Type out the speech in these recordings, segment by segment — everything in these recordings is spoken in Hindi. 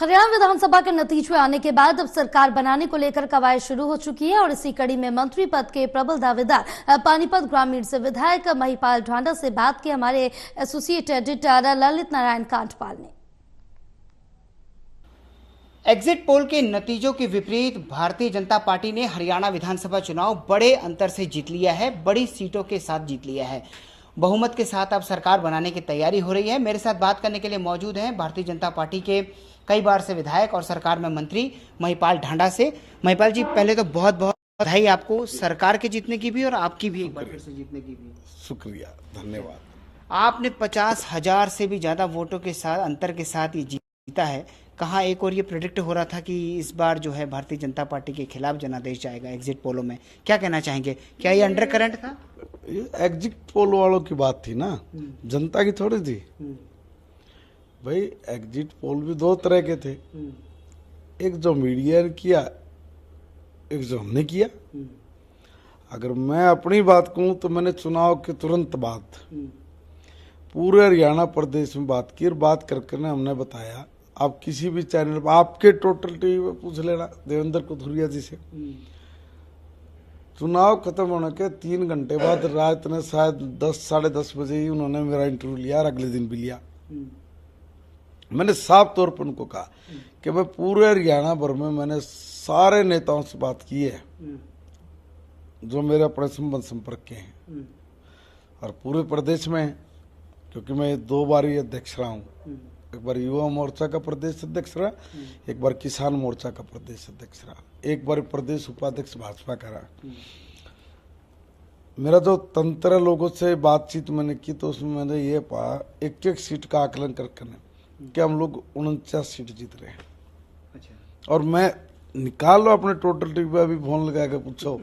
हरियाणा विधानसभा के नतीजे आने के बाद अब सरकार बनाने को लेकर कवायद शुरू हो चुकी है और इसी कड़ी में मंत्री पद के प्रबल दावेदार पानीपत ग्रामीण से विधायक महिपाल ढांडा से बात की हमारे एसोसिएट एडिटर ललित नारायण कांटपाल ने। एग्जिट पोल के नतीजों के विपरीत भारतीय जनता पार्टी ने हरियाणा विधानसभा चुनाव बड़े अंतर से जीत लिया है, बड़ी सीटों के साथ जीत लिया है। बहुमत के साथ अब सरकार बनाने की तैयारी हो रही है। मेरे साथ बात करने के लिए मौजूद हैं भारतीय जनता पार्टी के कई बार से विधायक और सरकार में मंत्री महिपाल ढांडा से। महिपाल जी, पहले तो बहुत बहुत बधाई आपको सरकार के जीतने की भी और आपकी भी एक बार फिर से जीतने की भी। शुक्रिया, धन्यवाद। आपने 50,000 से भी ज्यादा वोटों के साथ अंतर के साथ ये जीता है। कहाँ एक और ये प्रेडिक्ट हो रहा था कि इस बार जो है भारतीय जनता पार्टी के खिलाफ जनादेश जाएगा एग्जिट पोलों में, क्या कहना चाहेंगे? क्या ये अंडर करंट था? ये एग्जिट पोल वालों की बात थी ना, जनता की थोड़ी थी भाई। एग्जिट पोल भी दो तरह के थे, एक जो मीडिया ने किया, एक जो हमने किया। अगर मैं अपनी बात कहूं तो मैंने चुनाव के तुरंत बाद पूरे हरियाणा प्रदेश में बात की और बात करके ना हमने बताया, आप किसी भी चैनल पर, आपके टोटल टीवी में पूछ लेना देवेंद्र कुथुरिया जी से, चुनाव खत्म होने के 3 घंटे बाद रात ने शायद 10 साढ़े 10 बजे ही उन्होंने मेरा इंटरव्यू लिया और अगले दिन भी लिया। मैंने साफ तौर पर उनको कहा कि मैं पूरे हरियाणा भर में मैंने सारे नेताओं से बात की है जो मेरे अपने संबंध संपर्क के हैं और पूरे प्रदेश में, क्योंकि मैं 2 बार ही अध्यक्ष रहा हूँ। एक बार युवा मोर्चा का प्रदेश अध्यक्ष रहा, एक बार किसान मोर्चा का प्रदेश अध्यक्ष रहा, एक बार प्रदेश उपाध्यक्ष भाजपा का रहा। मेरा जो तंत्र लोगों से बातचीत मैंने की तो उसमें मैंने ये पाया, एक सीट का आकलन करके कि हम लोग 49 सीट जीत रहे हैं। अच्छा। और मैं निकाल लो अपने टोटल टीवी पे, अभी फोन लगा के पूछो,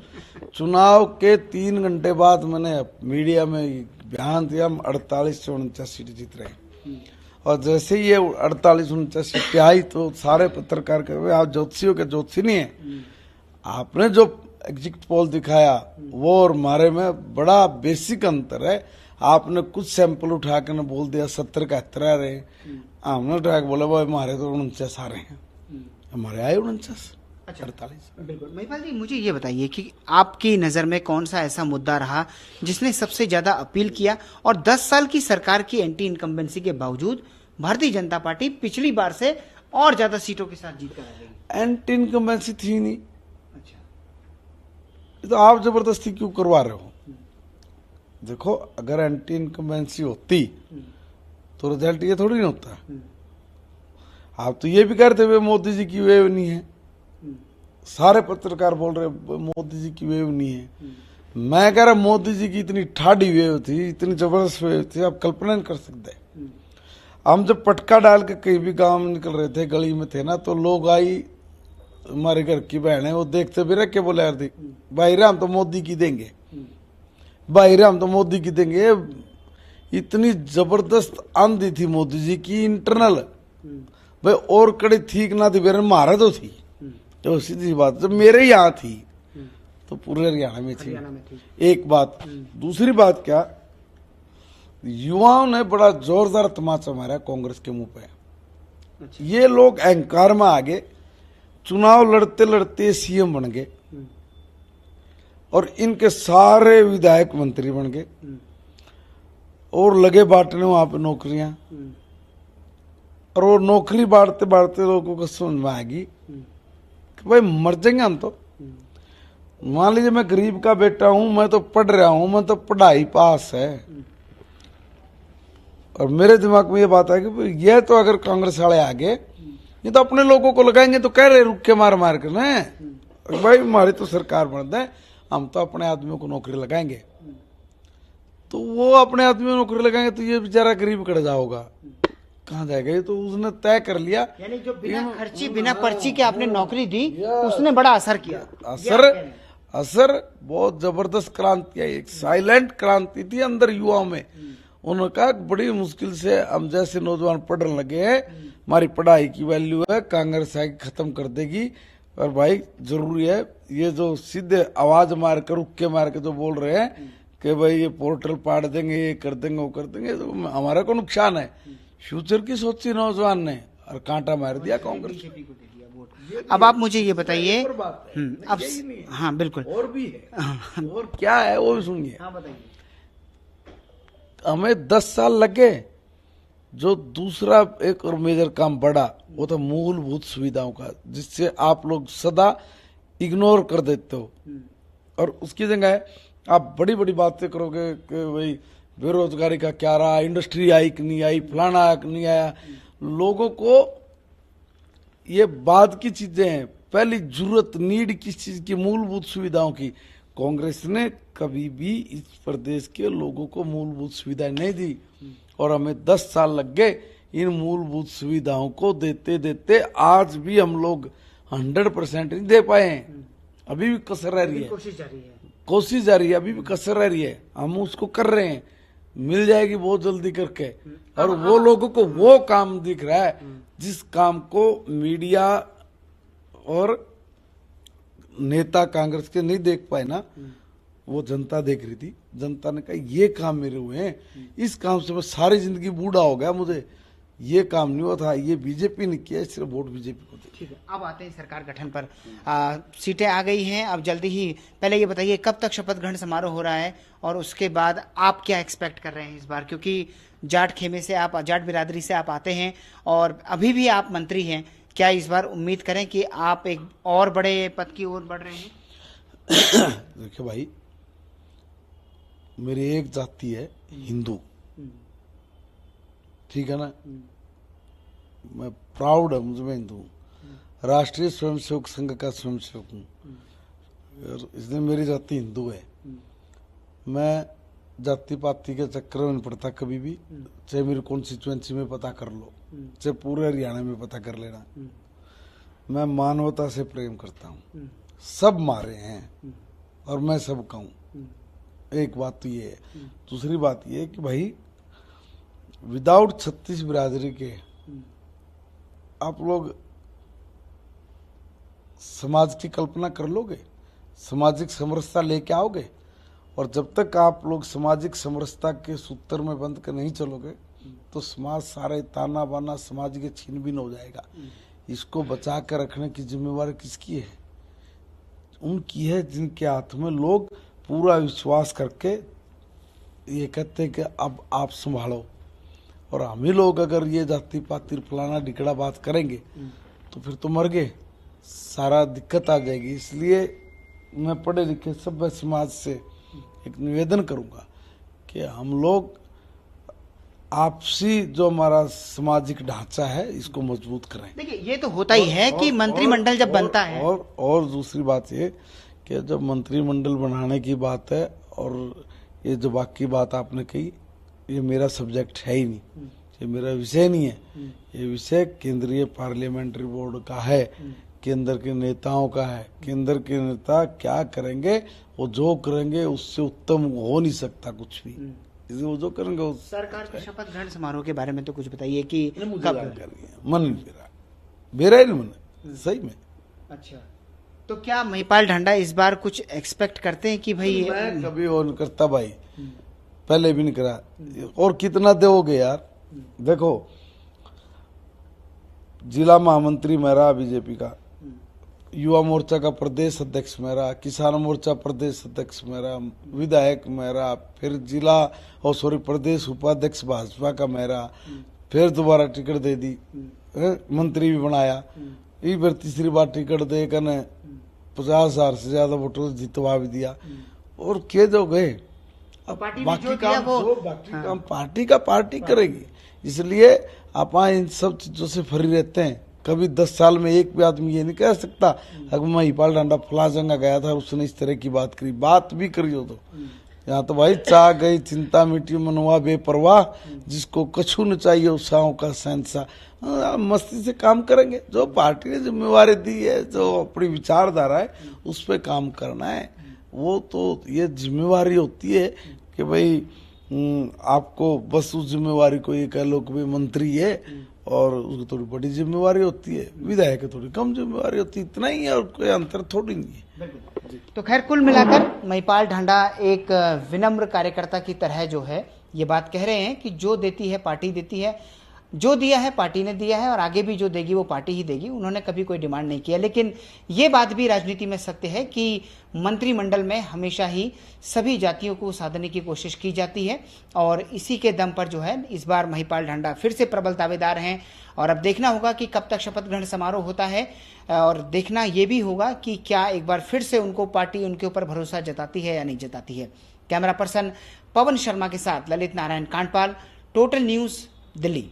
चुनाव के 3 घंटे बाद मैंने मीडिया में बयान दिया, हम 48 से 49 सीट जीत रहे हैं। और जैसे ही ये 48-49 सीटें आई तो सारे पत्रकार कहे आप ज्योतिषियों के ज्योतिषी नहीं है, आपने जो एग्जिट पोल दिखाया वो और हमारे में बड़ा बेसिक अंतर है। आपने कुछ सैंपल उठा के बोल दिया 70 का 71 आ रहे, हमने उठा के बोला भाई हमारे तो 49 आ रहे हैं, हमारे आए 49 48। बिल्कुल। महिपाल जी, मुझे ये बताइए कि आपकी नज़र में कौन सा ऐसा मुद्दा रहा जिसने सबसे ज्यादा अपील किया और 10 साल की सरकार की एंटी इनकम्बेंसी के बावजूद भारतीय जनता पार्टी पिछली बार से और ज्यादा सीटों के साथ जीत कर आ गई? एंटी इनकम्बेंसी थी नहीं। अच्छा, तो आप जबरदस्ती क्यों करवा रहे हो? देखो, अगर एंटी इनकम्बेंसी होती तो रिजल्ट ये थोड़ी नहीं होता। आप तो ये भी कहते हुए मोदी जी की वेव नहीं है, सारे पत्रकार बोल रहे मोदी जी की वेव नहीं है। मैं कह रहा मोदी जी की इतनी ठाड़ी वेव थी, इतनी जबरदस्त वेव थी, आप कल्पना नहीं कर सकते। हम जब पटका डाल के कहीं भी गांव में निकल रहे थे, गली में थे ना, तो लोग आई, हमारे घर की बहन है, वो देखते भी रख के बोले यार भाई हम तो मोदी की देंगे, भाई हम तो मोदी की देंगे। इतनी जबरदस्त आंधी थी मोदी जी की इंटरनल, भाई और कड़ी ठीक ना थी, मेरे मारा तो थी, तो सीधी बात जब मेरे यहाँ थी तो पूरे हरियाणा में थी। एक बात। दूसरी बात क्या, युवाओं ने बड़ा जोरदार तमाचा मारा कांग्रेस के मुंह पे। अच्छा। ये लोग अहंकार में आ गए, चुनाव लड़ते लड़ते सीएम बन गए और इनके सारे विधायक मंत्री बन गए और लगे बांटने वहां पे नौकरियां। और वो नौकरी बांटते बांटते लोगों को समझ में आएगी कि भाई मर जाएंगे हम तो। मान लीजिए मैं गरीब का बेटा हूं, मैं तो पढ़ रहा हूं, मैं तो पढ़ाई पास है, और मेरे दिमाग में ये बात है कि ये तो अगर कांग्रेस वाले आगे ये तो अपने लोगों को लगाएंगे, तो कह रहे रुक के मार मार कर ना भाई हमारी तो सरकार बन दे, हम तो अपने आदमियों को नौकरी लगाएंगे। तो वो अपने आदमियों को नौकरी लगाएंगे तो ये बेचारा गरीब कड़जा होगा, कहाँ जाएगा? ये तो उसने तय कर लिया। यानी जो बिना खर्ची बिना पर्ची के आपने नौकरी दी उसने बड़ा असर किया। असर बहुत जबरदस्त क्रांति है, एक साइलेंट क्रांति थी अंदर युवाओं में। उन्होंने कहा बड़ी मुश्किल से हम जैसे नौजवान पढ़ने लगे हैं, हमारी पढ़ाई की वैल्यू है, कांग्रेस आके खत्म कर देगी। और भाई जरूरी है ये जो सीधे आवाज मार कर रुक के मार के जो बोल रहे हैं कि भाई ये पोर्टल पाड़ देंगे, ये कर देंगे, वो कर देंगे, तो हमारा को नुकसान है। फ्यूचर की सोची नौजवान ने, और कांटा मार दिया कांग्रेस। बीजेपी को दे दिया वोट। अब आप मुझे ये बताइए, अब यही नहीं है। हाँ बिल्कुल, और भी है, और क्या है वो भी सुनिए। हाँ बताइए। हमें 10 साल लगे। जो दूसरा एक और मेजर काम बढ़ा वो था मूलभूत सुविधाओं का, जिससे आप लोग सदा इग्नोर कर देते हो, और उसकी जगह आप बड़ी बड़ी बातें करोगे कि भाई बेरोजगारी का क्या रहा, इंडस्ट्री आई कि नहीं आई, फलाना आया कि नहीं आया। लोगों को ये बाद की चीजें हैं, पहली जरूरत नीड किस चीज की, मूलभूत सुविधाओं की। कांग्रेस ने कभी भी इस प्रदेश के लोगों को मूलभूत सुविधाएं नहीं दी, और हमें 10 साल लग गए इन मूलभूत सुविधाओं को देते देते। आज भी हम लोग 100% नहीं दे पाए हैं, अभी भी कसर रह रही है, कोशिश जारी है, अभी भी कसर रह रही है। हम उसको कर रहे हैं, मिल जाएगी बहुत जल्दी करके। और वो लोगों को वो काम दिख रहा है जिस काम को मीडिया और नेता कांग्रेस के नहीं देख पाए ना, वो जनता देख रही थी। जनता ने कहा ये काम मेरे हुए हैं, इस काम से मैं सारी जिंदगी बूढ़ा हो गया, मुझे ये काम नहीं हुआ था, ये बीजेपी ने किया, सिर्फ वोट बीजेपी को दे। ठीक है, अब आते हैं सरकार गठन पर। सीटें आ गई हैं अब जल्दी ही। पहले ये बताइए कब तक शपथ ग्रहण समारोह हो रहा है, और उसके बाद आप क्या एक्सपेक्ट कर रहे हैं इस बार, क्योंकि जाट खेमे से आप, जाट बिरादरी से आप आते हैं और अभी भी आप मंत्री हैं। क्या इस बार उम्मीद करें कि आप एक और बड़े पद की ओर बढ़ रहे हैं? देखिए भाई, मेरी एक जाति है हिंदू, ठीक है ना, मैं प्राउड है, मुझे, मैं हिंदू हूँ, राष्ट्रीय स्वयंसेवक संघ का स्वयंसेवक हूँ, और इसलिए मेरी जाति हिंदू है। मैं जाति पाति के चक्कर में नहीं पड़ता कभी भी, चाहे मेरी कॉन्स्टिट्यूएंसी में पता कर लो, चाहे पूरे हरियाणा में पता कर लेना। मैं मानवता से प्रेम करता हूँ, सब मारे हैं और मैं सबका हूँ। एक बात तो ये है। दूसरी बात ये है कि भाई विदाउट 36 बिरादरी के आप लोग समाज की कल्पना कर लोगे, सामाजिक समरसता लेके आओगे? और जब तक आप लोग सामाजिक समरसता के सूत्र में बंद कर नहीं चलोगे तो समाज सारे ताना बाना समाज के छीन बीन हो जाएगा। इसको बचा कर रखने की जिम्मेवारी किसकी है? उनकी है जिनके हाथ में लोग पूरा विश्वास करके ये कहते हैं कि अब आप संभालो। और हम ही लोग अगर ये जाति पाति फलाना ढिकड़ा बात करेंगे तो फिर तो मर गए, सारा दिक्कत आ जाएगी। इसलिए मैं पढ़े लिखे सभ्य समाज से एक निवेदन करूंगा कि हम लोग आपसी जो हमारा सामाजिक ढांचा है इसको मजबूत करें। देखिए ये तो होता ही है कि मंत्रिमंडल जब बनता है, और दूसरी बात ये कि जब मंत्रिमंडल बनाने की बात है, और ये जो बाकी बात आपने कही, ये मेरा सब्जेक्ट है ही नहीं, ये मेरा विषय नहीं है। ये विषय केंद्रीय पार्लियामेंट्री बोर्ड का है, केंद्र के नेताओं का है। केंद्र के नेता क्या करेंगे, वो जो करेंगे उससे उत्तम हो नहीं सकता कुछ भी, इसलिए वो जो करेंगे वो। सरकार के शपथ ग्रहण समारोह के बारे में तो कुछ बताइए कि कब मन नहीं मेरा ही नहीं मन, सही में। अच्छा, तो क्या महिपाल ढांडा इस बार कुछ एक्सपेक्ट करते हैं कि भाई? मैं कभी वो नहीं करता भाई, पहले भी नहीं करा, और कितना दोगे यार। देखो, जिला महामंत्री मेरा बीजेपी का, युवा मोर्चा का प्रदेश अध्यक्ष मेरा, किसान मोर्चा प्रदेश अध्यक्ष मेरा, विधायक मेरा, फिर जिला और प्रदेश उपाध्यक्ष भाजपा का मेरा, फिर दोबारा टिकट दे दी, मंत्री भी बनाया, फिर तीसरी बार टिकट दे कर 50,000 से ज्यादा वोटों से जितवा भी दिया। और के जो गए, अब बाकी काम पार्टी का पार्टी करेगी। इसलिए आप इन सब चीजों से फ्री रहते हैं। कभी 10 साल में एक भी आदमी ये नहीं कह सकता अगर महिपाल ढांडा फला जगह गया था उसने इस तरह की बात करी, बात भी करी हो तो। यहाँ तो भाई चाह गई चिंता मिट्टी मनवा बेपरवाह, जिसको कछु न चाहिए उत्साहों का शहंशाह। मस्ती से काम करेंगे, जो पार्टी ने जिम्मेवारी दी है, जो अपनी विचारधारा है उस पर काम करना है। वो तो ये जिम्मेवारी होती है कि भाई आपको बस उस जिम्मेवारी को ये कह लो कि भाई मंत्री है, और उसकी थोड़ी बड़ी जिम्मेवारी होती है, विधायक की थोड़ी कम जिम्मेवारी होती है, इतना ही है, और कोई अंतर थोड़ी नहीं है। तो खैर कुल मिलाकर महिपाल ढांडा एक विनम्र कार्यकर्ता की तरह जो है ये बात कह रहे हैं कि जो देती है पार्टी देती है। जो दिया है पार्टी ने दिया है और आगे भी जो देगी वो पार्टी ही देगी। उन्होंने कभी कोई डिमांड नहीं किया। लेकिन ये बात भी राजनीति में सत्य है कि मंत्रिमंडल में हमेशा ही सभी जातियों को साधने की कोशिश की जाती है और इसी के दम पर जो है इस बार महिपाल ढांडा फिर से प्रबल दावेदार हैं। और अब देखना होगा कि कब तक शपथ ग्रहण समारोह होता है और देखना ये भी होगा कि क्या एक बार फिर से उनको पार्टी उनके ऊपर भरोसा जताती है या नहीं जताती है। कैमरा पर्सन पवन शर्मा के साथ ललित नारायण कांडपाल, टोटल न्यूज़, दिल्ली।